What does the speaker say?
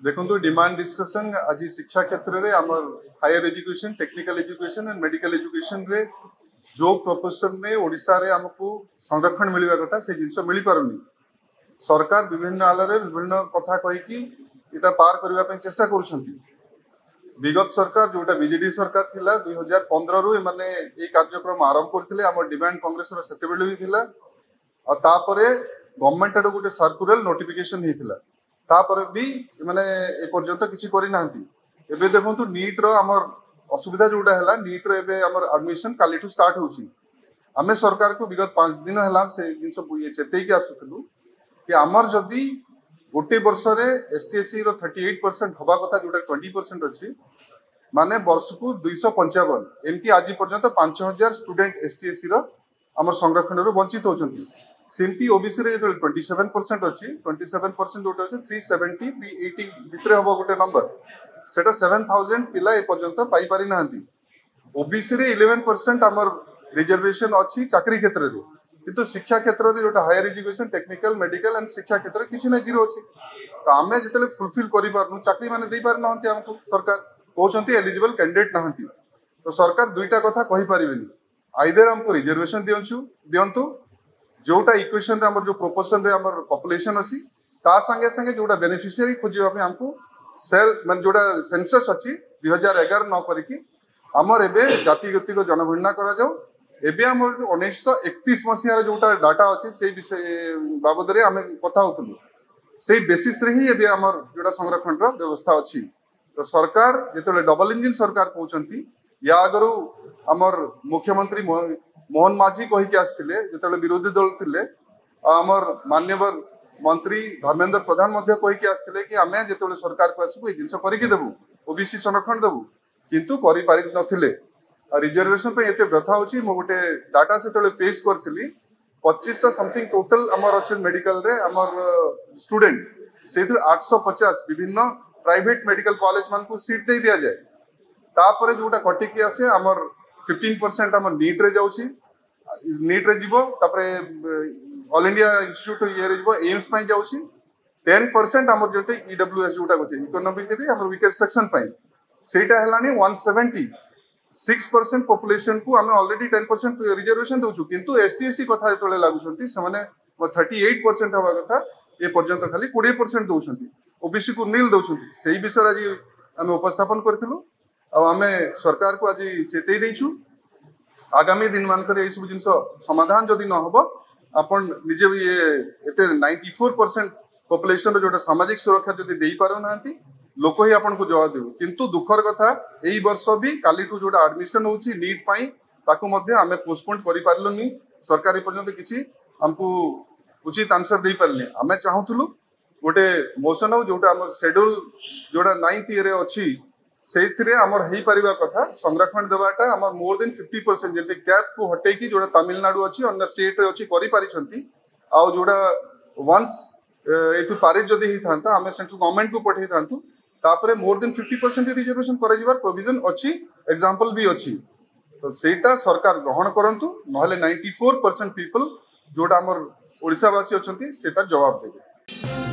देखो demand discussion आज शिक्षा क्षेत्र में आम higher education technical education and medical education रे जो प्रोफेशन में ओडिशा रे हमको संरक्षण मिलवा कथा से जिनस मिल पारुनी सरकार विभिन्न आलरे विभिन्न कथा कहीकि इटा पार करबा पे चेष्टा करूछंती। विगत सरकार जोटा बीजेडी सरकार थिला 2015 रु माने ए कार्यक्रम आरंभ करथिले हमर डिमांड कांग्रेस रो सेतेबेले भी थिला और तापरे गवर्नमेंट आडो गोटे सर्कुलर नोटिफिकेशन हेतिला तापर भी माने ए पर्यंत किछि करि नाहंती। एबे देखंतु नीट रो हमर असुविधा जोटा हला नीट रो एबे हमर एडमिशन काली टू स्टार्ट होछि। हमें सरकार को विगत 5 दिन हला से जिंस ये चेतई के आसुथलु कि हमर जदी गोटे वर्ष रे एसटीएससी रो 38% हवा कथा जोटा 20% अछि माने वर्ष को 255 एमती आज पर्यंत 5000 स्टूडेंट एसटीएससी रो हमर संरक्षण रो वंचित होचंती। सेमती ओबीसी रे 27% अछि 27% जोटा अछि 370 380 भितरे हबो गोटे नंबर सेटा 7000 पिला ए पर्यंत पाई पारि नाहंती। ओबीसी रे 11% हमर रिजर्वेशन अछि चाकरी क्षेत्र रे किंतु शिक्षा क्षेत्र रे जोटा higher education technical medical and शिक्षा क्षेत्र किछि ना जीरो अछि। तो आमे जतले फुलफिल करि पारनु चाकरी माने देई पार नाहंती हमको सरकार कहउछंती एलिजिबल कैंडिडेट नाहंती। तो सरकार दुईटा कथा कहि परिबेनी आइदर हमको रिजर्वेशन दियंतु जोटा इक्वेशन रे हमर जो प्रोपोर्शन रे हमर पॉपुलेशन अछि ता संगे संगे जोटा बेनिफिशियरी खोजिबा पे हमको सेल माने जोटा सेंसस अछि 2011 न करिकि हमर एबे जातिगतिक जनगणना करा जाऊ। एबे हमर 1931 मसिया जोटा डाटा अछि से विषय बाबद रे हमें कथा होतलु से बेसिस रे ही एबे हमर जोटा संरक्षण रो व्यवस्था अछि। तो सरकार जेतले डबल इंजन सरकार कहउछंती या आगरो हमर मुख्यमंत्री मोहन माझी कहि के आस्थिले जेतले विरोधी दल थिले हमर माननीय मंत्री धर्मेंद्र प्रधान मध्य कहि के आस्थिले कि हमें जेतले सरकार को आसबु ए जिंस करि के देबु ओबीसी संरक्षण देबु किंतु करि पारि नथिले। रिजर्वेशन पे एते व्यथा होची मो गोटे डाटा से तले पेश करथिली 2500 समथिंग टोटल हमर अछि मेडिकल रे हमर स्टूडेंट सेथु 850 विभिन्न प्राइवेट मेडिकल कॉलेज मान को सीट दे दिया जाए तापरे जोटा कटि के आसे हमर 15% हमर नीट रे जाउची नीट रे जीवो तापरे ऑल इंडिया इंस्टीट्यूट ये रे जीवो एम्स पई जाउची 10% हमर जोटे ईडब्ल्यूएस जोटा गोते इकोनॉमिक रे हमर वीकर सेक्शन पई सेटा हलानी 176% पॉपुलेशन को हमें ऑलरेडी 10% रिजर्वेशन दउछु किंतु एसटीएससी कथा जतले लागुछंती से माने 38% हवा कथा ए पर्यंत खाली 20% दउछंती ओबीसी को नील दउछंती सेही विषय आज हम उपस्थापन करथिलु आ हमें सरकार को आज चेतई देइछु आगामी दिन मान करे ए सब जिंस समाधान जदी न होबो आपण निजे भी ये एते 94% पॉपुलेशन रो जोटा सामाजिक सुरक्षा जदी देई पारो नांती लोक ही आपन को जवाब देबो। किंतु दुखर कथा एई वर्ष भी काली टू जोटा एडमिशन होची नीट पाई ताको मध्ये हमें पोस्टपोन करि पारलुनी सरकारी पर्यंत किछि हमको उचित आंसर देई पारले। हमें चाहूथलु गोटे मोशन हो जोटा हमर शेड्यूल जोटा 9th ईयर अछि सेथिरे हमर हेई परिबा कथा संरक्षण देबाटा हमर मोर देन 50% जेते कैप को हटे की जोटा तमिलनाडु अछि अन्य स्टेट रे अछि करि पारि छंती आ जोटा वंस एटु पारि जदी ही थांता हमें सेंट्रल गवर्नमेंट को पठै थांतु तापरे मोर देन 50% रिजर्वेशन करै जिवार प्रोविजन अछि एग्जांपल भी अछि। तो सेटा सरकार ग्रहण करंतु नहले 94% पीपल जोटा हमर ओडिसा वासी अछंती सेटा जवाब देबे।